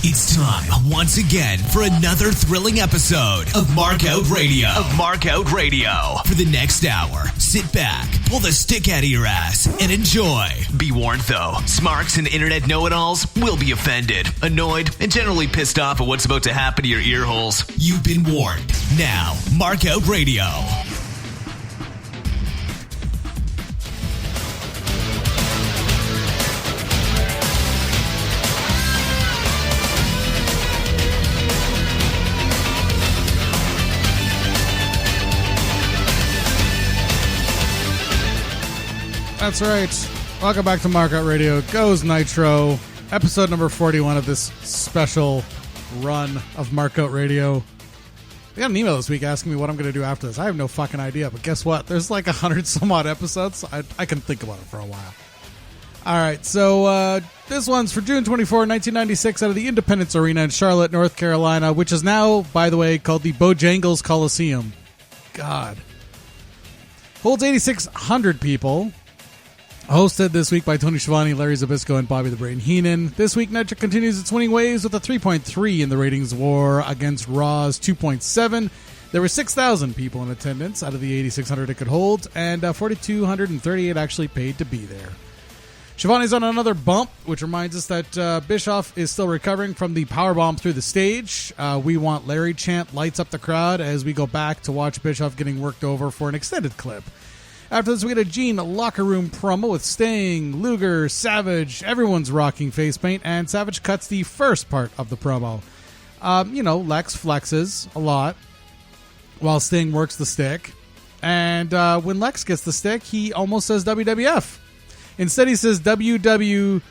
It's time once again for another thrilling episode of Markout Radio. For the next hour, sit back, pull the stick out of your ass, and enjoy. Be warned though, smarks and internet know-it-alls will be offended, annoyed, and generally pissed off at what's about to happen to your ear holes. You've been warned. Now, Markout Radio. That's right. Welcome back to Markout Radio. Goes Nitro. Episode number 41 of this special run of Markout Radio. I got an email this week asking me what I'm going to do after this. I have no fucking idea, but guess what? There's like 100 some odd episodes. I can think about it for a while. All right, so this one's for June 24, 1996 out of the Independence Arena in Charlotte, North Carolina, which is now, by the way, called the Bojangles Coliseum. God. Holds 8,600 people. Hosted this week by Tony Schiavone, Larry Zbyszko, and Bobby the Brain Heenan. This week, Nitro continues its winning ways with a 3.3 in the ratings war against Raw's 2.7. There were 6,000 people in attendance out of the 8,600 it could hold, and 4,238 actually paid to be there. Schiavone's on another bump, which reminds us that Bischoff is still recovering from the powerbomb through the stage. We want Larry chant lights up the crowd as we go back to watch Bischoff getting worked over for an extended clip. After this, we get a Gene locker room promo with Sting, Luger, Savage. Everyone's rocking face paint, and Savage cuts the first part of the promo. Lex flexes a lot while Sting works the stick. And when Lex gets the stick, he almost says WWF. Instead, he says WCW.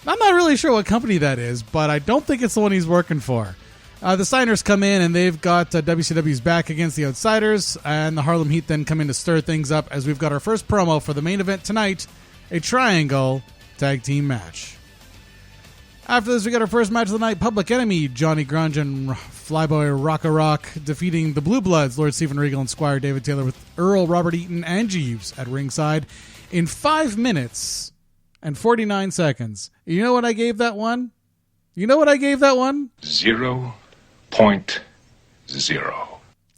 I'm not really sure what company that is, but I don't think it's the one he's working for. The Steiners come in, and they've got WCW's back against the Outsiders, and the Harlem Heat then come in to stir things up as we've got our first promo for the main event tonight, a triangle tag team match. After this, we got our first match of the night, Public Enemy, Johnny Grunge and Flyboy Rocka Rock defeating the Blue Bloods, Lord Stephen Regal and Squire David Taylor with Earl, Robert Eaton, and Jeeves at ringside in 5 minutes and 49 seconds. You know what I gave that one? 0.0. It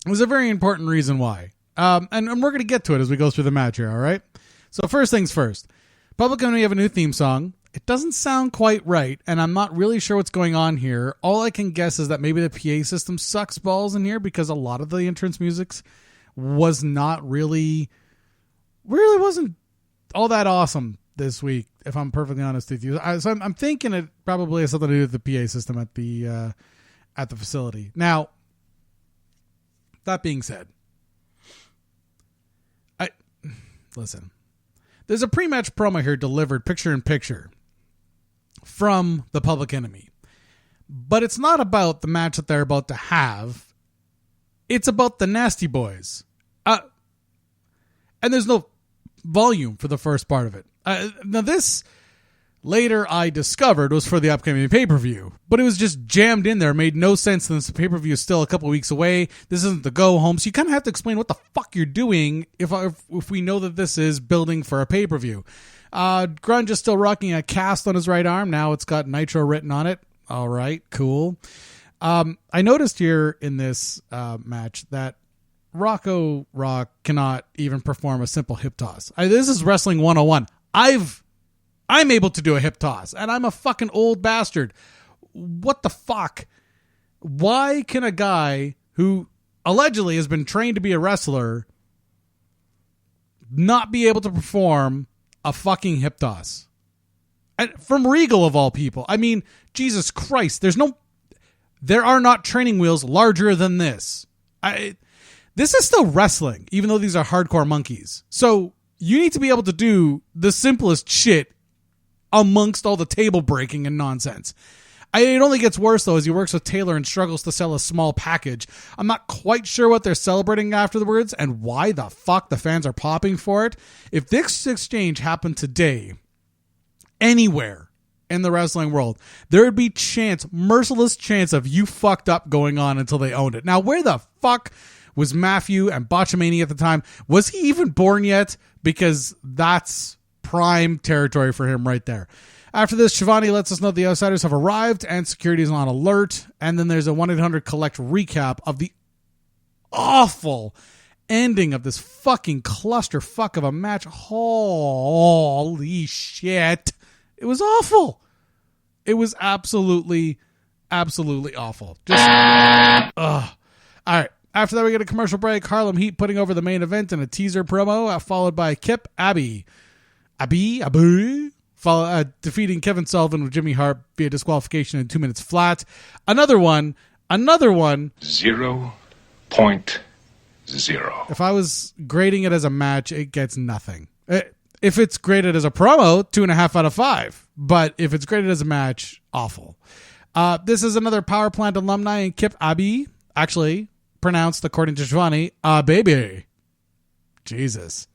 was a very important reason why. And we're going to get to it as we go through the match here, all right? So first things first. Public Enemy have a new theme song. It doesn't sound quite right, and I'm not really sure what's going on here. All I can guess is that maybe the PA system sucks balls in here because a lot of the entrance music was not really wasn't all that awesome this week, if I'm perfectly honest with you. So I'm thinking it probably has something to do with the PA system at the facility. Now, that being said, listen, there's a pre-match promo here delivered picture-in-picture from the Public Enemy. But it's not about the match that they're about to have. It's about the Nasty Boys. And there's no volume for the first part of it. Now this, later I discovered, was for the upcoming pay-per-view. But it was just jammed in there. Made no sense since the pay-per-view is still a couple weeks away. This isn't the go-home. So you kind of have to explain what the fuck you're doing if we know that this is building for a pay-per-view. Grunge is still rocking a cast on his right arm. Now it's got Nitro written on it. All right, cool. I noticed here in this match that Rocco Rock cannot even perform a simple hip toss. This is Wrestling 101. I'm able to do a hip toss, and I'm a fucking old bastard. What the fuck? Why can a guy who allegedly has been trained to be a wrestler not be able to perform a fucking hip toss? And from Regal of all people. I mean, Jesus Christ, there are not training wheels larger than this. This is still wrestling, even though these are hardcore monkeys. So you need to be able to do the simplest shit amongst all the table breaking and nonsense. It only gets worse, though, as he works with Taylor and struggles to sell a small package. I'm not quite sure what they're celebrating afterwards and why the fuck the fans are popping for it. If this exchange happened today, anywhere in the wrestling world, there would be merciless chance of you fucked up going on until they owned it. Now, where the fuck was Matthew and Botchamania at the time? Was he even born yet? Because that's prime territory for him right there. After this, Shivani lets us know the Outsiders have arrived and security is on alert. And then there's a 1-800-COLLECT recap of the awful ending of this fucking clusterfuck of a match. Holy shit. It was awful. It was absolutely awful. Just, ugh. All right. After that, we get a commercial break. Harlem Heat putting over the main event in a teaser promo, followed by Kip Abee. Abee? Defeating Kevin Sullivan with Jimmy Hart via disqualification in 2 minutes flat. Another one. 0.0. If I was grading it as a match, it gets nothing. If it's graded as a promo, 2.5 out of 5. But if it's graded as a match, awful. This is another Power Plant alumni in Kip Abee, actually pronounced, according to Shivani, Abee. Jesus.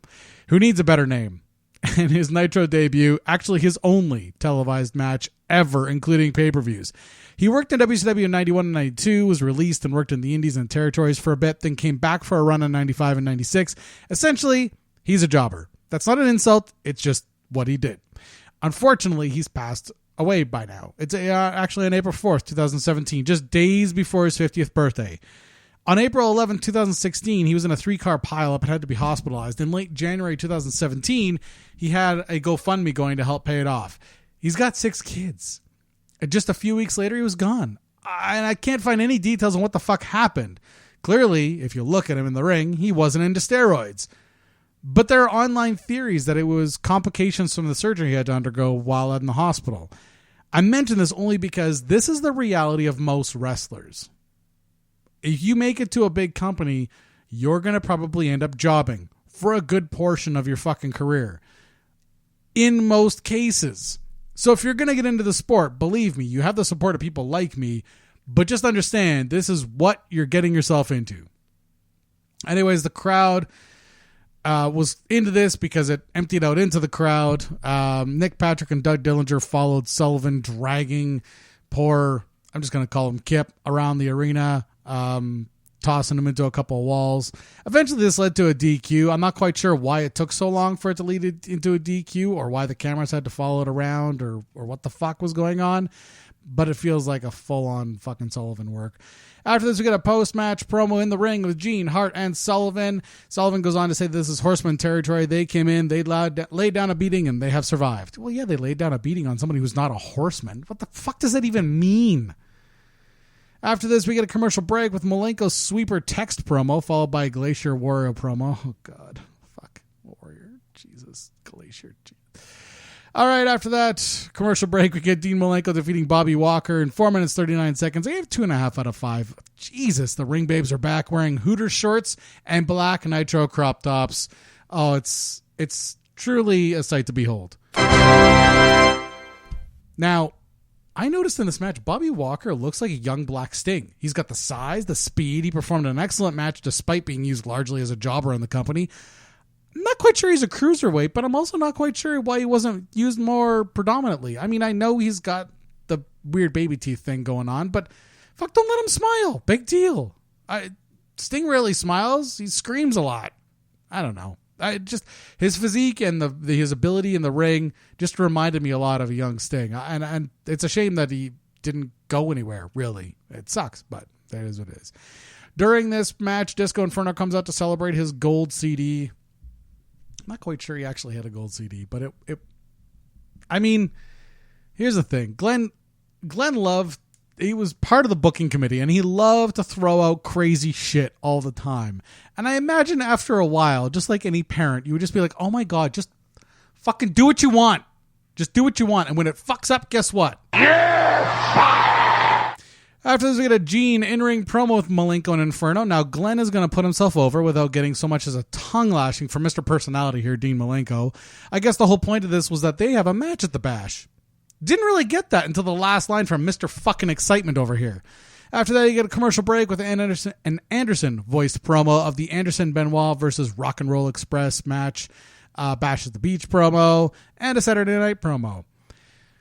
Who needs a better name? And his Nitro debut, actually his only televised match ever, including pay-per-views. He worked in WCW in 91 and 92, was released and worked in the Indies and Territories for a bit, then came back for a run in 95 and 96. Essentially, he's a jobber. That's not an insult, it's just what he did. Unfortunately, he's passed away by now. It's actually on April 4th, 2017, just days before his 50th birthday. On April 11, 2016, he was in a 3-car pileup and had to be hospitalized. In late January 2017, he had a GoFundMe going to help pay it off. He's got 6 kids. And just a few weeks later, he was gone. And I can't find any details on what the fuck happened. Clearly, if you look at him in the ring, he wasn't into steroids. But there are online theories that it was complications from the surgery he had to undergo while in the hospital. I mention this only because this is the reality of most wrestlers. If you make it to a big company, you're going to probably end up jobbing for a good portion of your fucking career. In most cases. So if you're going to get into the sport, believe me, you have the support of people like me, but just understand this is what you're getting yourself into. Anyways, the crowd was into this because it emptied out into the crowd. Nick Patrick and Doug Dillinger followed Sullivan, dragging poor, I'm just going to call him Kip, around the arena, tossing him into a couple of walls. Eventually this led to a DQ. I'm not quite sure why it took so long for it to lead it into a DQ, or why the cameras had to follow it around, or what the fuck was going on, but it feels like a full-on fucking Sullivan work. After this, we get a post-match promo in the ring with Gene, Hart, and Sullivan. Sullivan goes on to say this is Horseman territory. They came in, they laid down a beating, and they have survived. Well, yeah, they laid down a beating on somebody who's not a horseman. What the fuck does that even mean? After this, we get a commercial break with Malenko's sweeper text promo, followed by a Glacier Warrior promo. Oh, God. Fuck. Warrior. Jesus. Glacier. All right, after that commercial break, we get Dean Malenko defeating Bobby Walker in 4 minutes, 39 seconds. I gave 2.5 out of 5. Jesus, the ring babes are back wearing Hooters shorts and black Nitro crop tops. Oh, it's truly a sight to behold. Now, I noticed in this match, Bobby Walker looks like a young Black Sting. He's got the size, the speed. He performed an excellent match despite being used largely as a jobber in the company. I'm not quite sure he's a cruiserweight, but I'm also not quite sure why he wasn't used more predominantly. I mean, I know he's got the weird baby teeth thing going on, but fuck, don't let him smile. Big deal. Sting rarely smiles. He screams a lot. I don't know. His physique and his ability in the ring just reminded me a lot of a young Sting. And it's a shame that he didn't go anywhere, really. It sucks, but that is what it is. During this match, Disco Inferno comes out to celebrate his gold CD. I'm not quite sure he actually had a gold CD, but I mean, here's the thing. Glenn loved, he was part of the booking committee, and he loved to throw out crazy shit all the time. And I imagine after a while, just like any parent, you would just be like, oh my God, just fucking do what you want. Just do what you want. And when it fucks up, guess what? After this, we get a Gene in-ring promo with Malenko and Inferno. Now, Glenn is going to put himself over without getting so much as a tongue lashing from Mr. Personality here, Dean Malenko. I guess the whole point of this was that they have a match at the Bash. Didn't really get that until the last line from Mr. Fucking Excitement over here. After that, you get a commercial break with an Anderson voiced promo of the Anderson Benoit versus Rock and Roll Express match, Bash at the Beach promo, and a Saturday Night promo.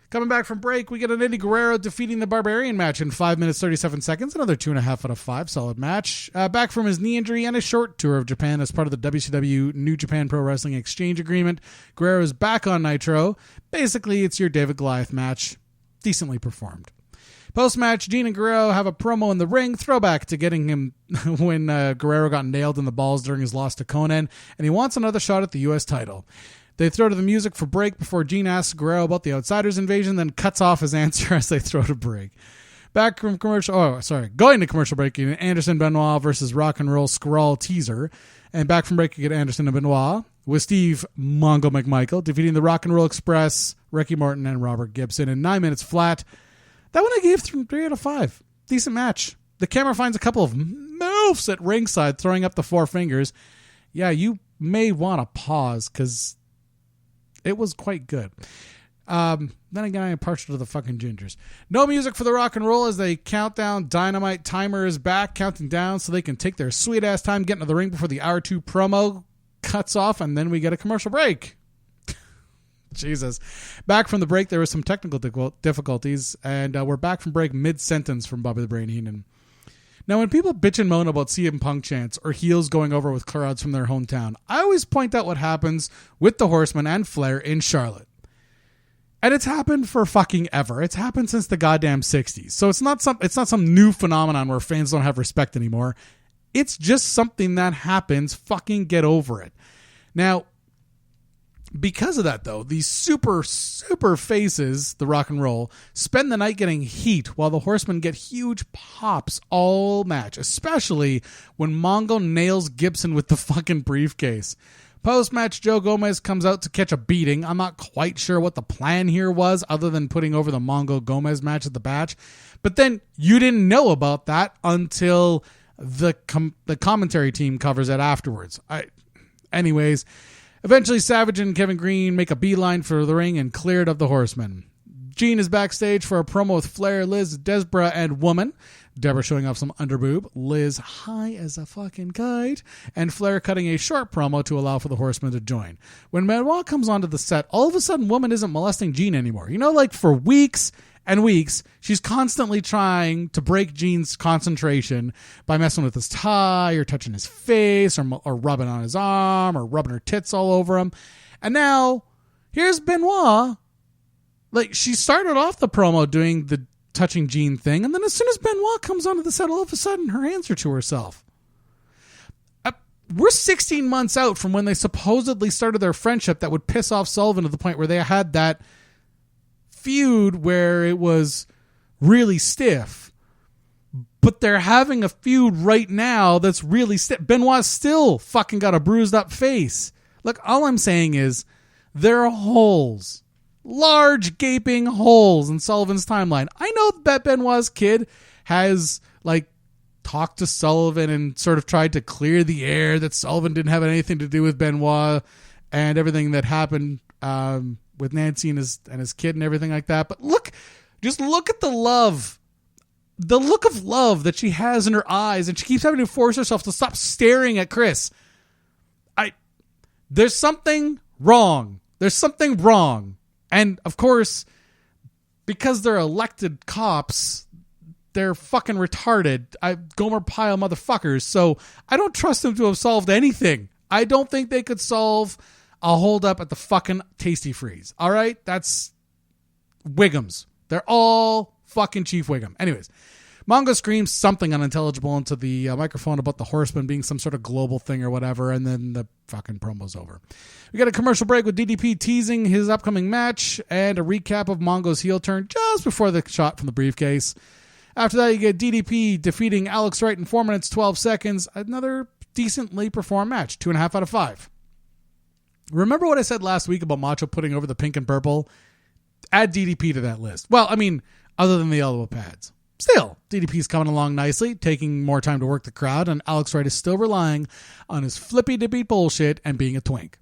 Coming back from break, we get an Guerrero defeating the Barbarian match in 5 minutes, 37 seconds. Another 2.5 out of 5. Solid match. Back from his knee injury and a short tour of Japan as part of the WCW New Japan Pro Wrestling Exchange Agreement, Guerrero is back on Nitro. Basically, it's your David Goliath match. Decently performed. Post-match, Gene and Guerrero have a promo in the ring, throwback to getting him when Guerrero got nailed in the balls during his loss to Conan, and he wants another shot at the U.S. title. They throw to the music for break before Gene asks Guerrero about the Outsiders invasion, then cuts off his answer as they throw to break. Back from commercial, going to commercial break, you get Anderson Benoit versus Rock and Roll Scrawl teaser. And back from break, you get Anderson and Benoit with Steve Mongo McMichael defeating the Rock and Roll Express, Ricky Morton, and Robert Gibson in 9 minutes flat. That one I gave 3 out of 5. Decent match. The camera finds a couple of moves at ringside throwing up the 4 fingers. Yeah, you may want to pause because it was quite good. Then again, I am partial to the fucking gingers. No music for the Rock and Roll as they count down. Dynamite timer is back, counting down so they can take their sweet ass time getting to the ring before the hour 2 promo cuts off, and then we get a commercial break. Jesus. Back from the break, there was some technical difficulties, and we're back from break mid-sentence from Bobby the Brain Heenan. Now, when people bitch and moan about CM Punk chants or heels going over with crowds from their hometown, I always point out what happens with the Horsemen and Flair in Charlotte. And it's happened for fucking ever. It's happened since the goddamn 60s. So it's not some new phenomenon where fans don't have respect anymore. It's just something that happens. Fucking get over it. Now, because of that, though, these super faces, the Rock and Roll, spend the night getting heat while the Horsemen get huge pops all match, especially when Mongo nails Gibson with the fucking briefcase. Post-match, Joe Gomez comes out to catch a beating. I'm not quite sure what the plan here was other than putting over the Mongo Gomez match at the Batch. But then you didn't know about that until the commentary team covers it afterwards. Anyways, eventually Savage and Kevin Green make a beeline for the ring and clear it of the Horsemen. Gene is backstage for a promo with Flair, Liz, Desbra, and Woman. Deborah showing off some underboob, Liz high as a fucking kite, and Flair cutting a short promo to allow for the Horsemen to join. When Benoit comes onto the set, all of a sudden Woman isn't molesting Gene anymore. You know, like for weeks and weeks, she's constantly trying to break Gene's concentration by messing with his tie or touching his face or rubbing on his arm or rubbing her tits all over him. And now, here's Benoit. Like, she started off the promo doing the touching Gene thing, and then as soon as Benoit comes onto the set, all of a sudden her hands are to herself. We're 16 months out from when they supposedly started their friendship that would piss off Sullivan to the point where they had that feud where it was really stiff. But they're having a feud right now that's really stiff. Benoit's still fucking got a bruised up face. Look, all I'm saying is there are holes. Large gaping holes in Sullivan's timeline. I know that Benoit's kid has talked to Sullivan and sort of tried to clear the air that Sullivan didn't have anything to do with Benoit and everything that happened with Nancy and his kid and everything like that. But just look at the love, the look of love that she has in her eyes, and she keeps having to force herself to stop staring at Chris. There's something wrong. There's something wrong. And, of course, because they're elected cops, they're fucking retarded. Gomer Pyle motherfuckers. So I don't trust them to have solved anything. I don't think they could solve a holdup at the fucking Tasty Freeze. All right? That's Wiggums. They're all fucking Chief Wiggum. Anyways, Mongo screams something unintelligible into the microphone about the Horsemen being some sort of global thing or whatever, and then the fucking promo's over. We got a commercial break with DDP teasing his upcoming match and a recap of Mongo's heel turn just before the shot from the briefcase. After that, you get DDP defeating Alex Wright in 4 minutes, 12 seconds. Another decently performed match, 2.5 out of 5. Remember what I said last week about Macho putting over the pink and purple? Add DDP to that list. Well, I mean, other than the elbow pads. Still, DDP's coming along nicely, taking more time to work the crowd, and Alex Wright is still relying on his flippy-dippy bullshit and being a twink.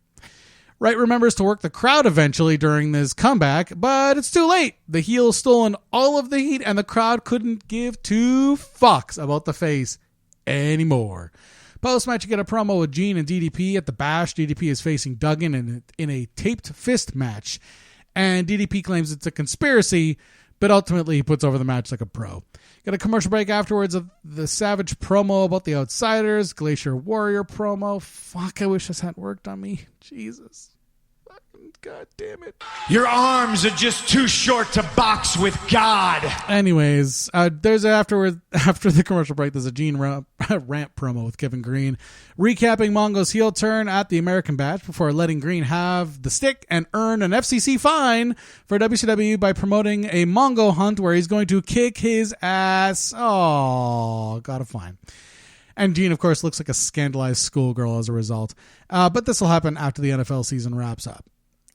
Wright remembers to work the crowd eventually during this comeback, but it's too late. The heel's stolen all of the heat, and the crowd couldn't give two fucks about the face anymore. Post-match, you get a promo with Gene and DDP at the Bash. DDP is facing Duggan in a taped fist match. And DDP claims it's a conspiracy, but ultimately he puts over the match like a pro. Got a commercial break afterwards of the Savage promo about the Outsiders, Glacier Warrior promo. Fuck, I wish this hadn't worked on me. Jesus. God damn it. Your arms are just too short to box with God. Anyways, there's after the commercial break, there's a Gene rant promo with Kevin Green, recapping Mongo's heel turn at the American Bash before letting Green have the stick and earn an FCC fine for WCW by promoting a Mongo hunt where he's going to kick his ass. Oh, got a fine. And Gene, of course, looks like a scandalized schoolgirl as a result. But this will happen after the NFL season wraps up.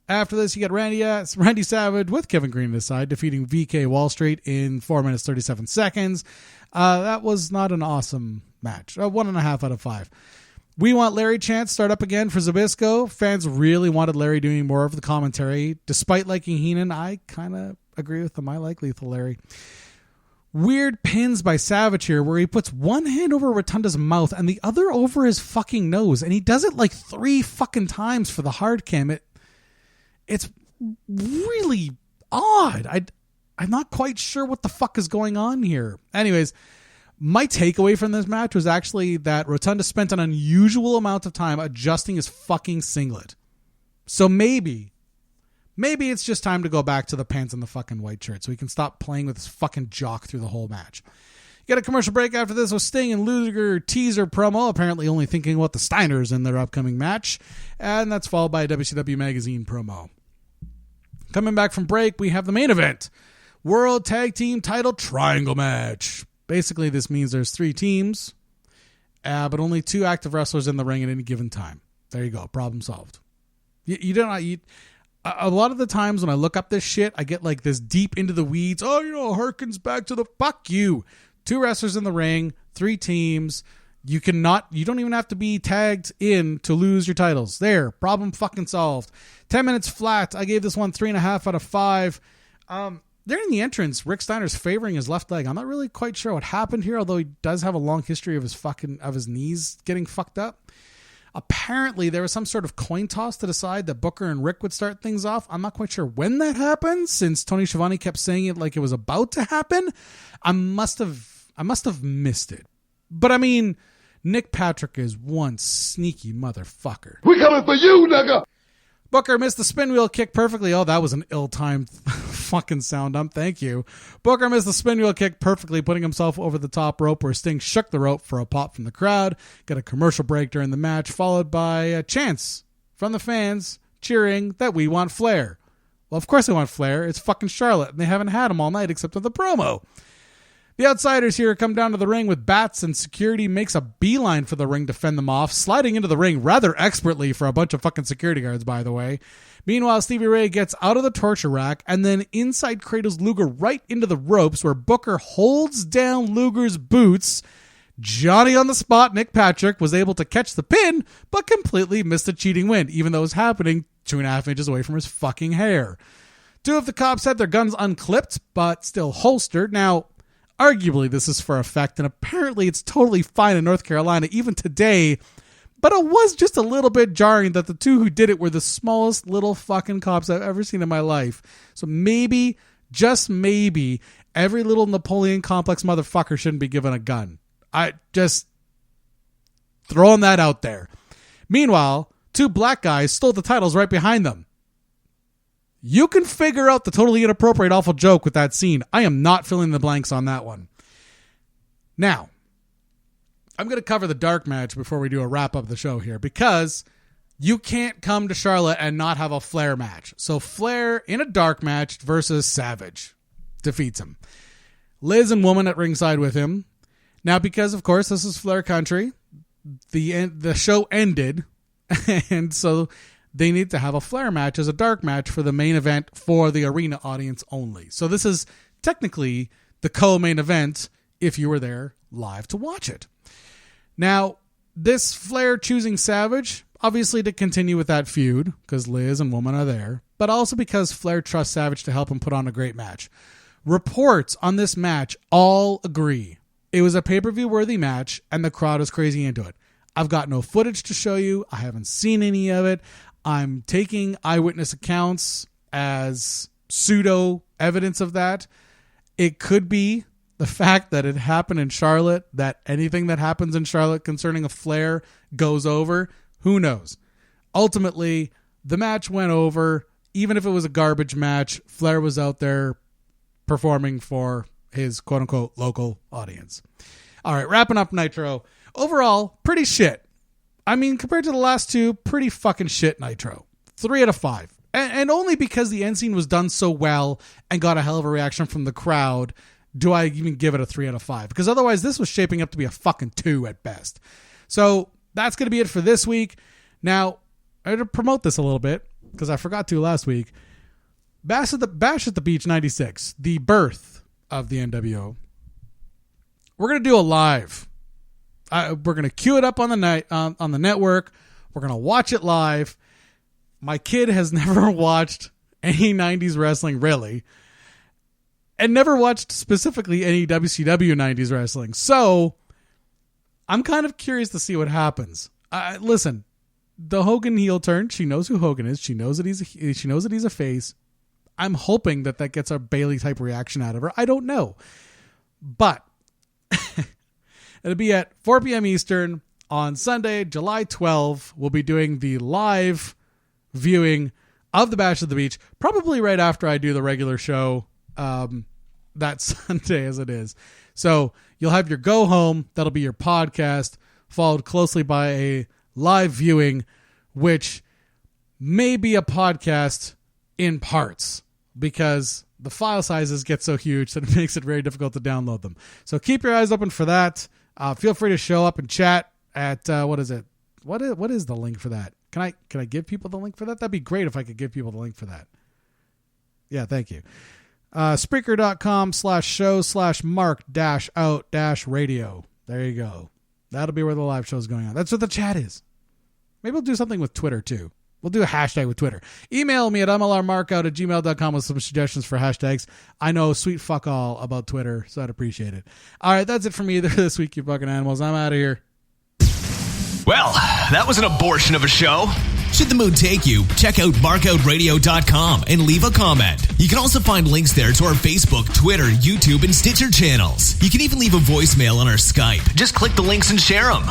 After this, you get Randy Savage with Kevin Green to his side, defeating VK Wallstreet in 4 minutes, 37 seconds. That was not an awesome match. 1.5 out of 5. We want Larry chants start up again for Zbyszko. Fans really wanted Larry doing more of the commentary. Despite liking Heenan, I kind of agree with them. I like Lethal Larry. Weird pins by Savage here where he puts one hand over Rotunda's mouth and the other over his fucking nose. And he does it like 3 fucking times for the hard cam. It's really odd. I'm not quite sure what the fuck is going on here. Anyways, my takeaway from this match was actually that Rotunda spent an unusual amount of time adjusting his fucking singlet. So maybe it's just time to go back to the pants and the fucking white shirt so he can stop playing with his fucking jock through the whole match. You get a commercial break after this with Sting and Luger teaser promo, apparently only thinking about the Steiners in their upcoming match. And that's followed by a WCW Magazine promo. Coming back from break, we have the main event. World Tag Team Title Triangle Match. Basically, this means there's 3 teams, but only 2 active wrestlers in the ring at any given time. There you go. Problem solved. A lot of the times when I look up this shit, I get like this deep into the weeds. Oh, harkens back to the fuck you. 2 wrestlers in the ring, 3 teams. You don't even have to be tagged in to lose your titles. There, problem fucking solved. 10 minutes flat. I gave this one 3.5 out of 5. During the entrance, Rick Steiner's favoring his left leg. I'm not really quite sure what happened here, although he does have a long history of his knees getting fucked up. Apparently, there was some sort of coin toss to decide that Booker and Rick would start things off. I'm not quite sure when that happened, since Tony Schiavone kept saying it like it was about to happen. I must have missed it. But I mean, Nick Patrick is one sneaky motherfucker. We coming for you, nigga! Booker missed the spin wheel kick perfectly. Oh, that was an ill-timed fucking sound dump. Thank you. Booker missed the spin wheel kick perfectly, putting himself over the top rope where Sting shook the rope for a pop from the crowd. Got a commercial break during the match, followed by chants from the fans cheering that we want Flair. Well, of course they want Flair. It's fucking Charlotte, and they haven't had him all night except with the promo. The Outsiders here come down to the ring with bats, and security makes a beeline for the ring to fend them off, sliding into the ring rather expertly for a bunch of fucking security guards, by the way. Meanwhile, Stevie Ray gets out of the torture rack and then inside cradles Luger right into the ropes where Booker holds down Luger's boots. Johnny on the spot, Nick Patrick, was able to catch the pin, but completely missed the cheating win, even though it was happening 2.5 inches away from his fucking hair. 2 of the cops had their guns unclipped, but still holstered. Now, arguably, this is for effect, and apparently it's totally fine in North Carolina, even today. But it was just a little bit jarring that the 2 who did it were the smallest little fucking cops I've ever seen in my life. So maybe, just maybe, every little Napoleon complex motherfucker shouldn't be given a gun. I just throwing that out there. Meanwhile, 2 black guys stole the titles right behind them. You can figure out the totally inappropriate, awful joke with that scene. I am not filling the blanks on that one. Now, I'm going to cover the dark match before we do a wrap up of the show here, because you can't come to Charlotte and not have a Flair match. So Flair in a dark match versus Savage defeats him. Liz and Woman at ringside with him. Now, because of course this is Flair country, the show ended, and so they need to have a Flair match as a dark match for the main event for the arena audience only. So this is technically the co-main event if you were there live to watch it. Now, this Flair choosing Savage, obviously to continue with that feud, because Liz and Woman are there, but also because Flair trusts Savage to help him put on a great match. Reports on this match all agree. It was a pay-per-view worthy match, and the crowd is crazy into it. I've got no footage to show you. I haven't seen any of it. I'm taking eyewitness accounts as pseudo evidence of that. It could be the fact that it happened in Charlotte, that anything that happens in Charlotte concerning a Flair goes over. Who knows? Ultimately, the match went over. Even if it was a garbage match, Flair was out there performing for his quote-unquote local audience. All right, wrapping up Nitro. Overall, pretty shit. I mean, compared to the last two, pretty fucking shit Nitro. 3 out of 5. And only because the end scene was done so well and got a hell of a reaction from the crowd do I even give it a 3 out of 5. Because otherwise, this was shaping up to be a fucking 2 at best. So that's going to be it for this week. Now, I had to promote this a little bit because I forgot to last week. Bash at the Beach 96, the birth of the NWO. We're going to do a live. We're going to queue it up on the network. We're going to watch it live. My kid has never watched any 90s wrestling, really, and never watched specifically any WCW 90s wrestling. So I'm kind of curious to see what happens. Listen, the Hogan heel turn. She knows who Hogan is. She knows that he's a face. I'm hoping that gets a Bayley type reaction out of her. I don't know, but it'll be at 4 p.m. Eastern on Sunday, July 12. We'll be doing the live viewing of the Bash at the Beach, probably right after I do the regular show that Sunday as it is. So you'll have your go home. That'll be your podcast, followed closely by a live viewing, which may be a podcast in parts because the file sizes get so huge that it makes it very difficult to download them. So keep your eyes open for that. Feel free to show up and chat at what is it? What is the link for that? Can I give people the link for that? That'd be great if I could give people the link for that. Yeah, thank you. Spreaker.com/show/mark-out-radio. There you go. That'll be where the live show is going on. That's what the chat is. Maybe we'll do something with Twitter too. We'll do a hashtag with Twitter. Email me at mlrmarkout@gmail.com with some suggestions for hashtags. I know sweet fuck all about Twitter, so I'd appreciate it. All right, that's it for me this week, you fucking animals. I'm out of here. Well, that was an abortion of a show. Should the mood take you, check out markoutradio.com and leave a comment. You can also find links there to our Facebook, Twitter, YouTube, and Stitcher channels. You can even leave a voicemail on our Skype. Just click the links and share them.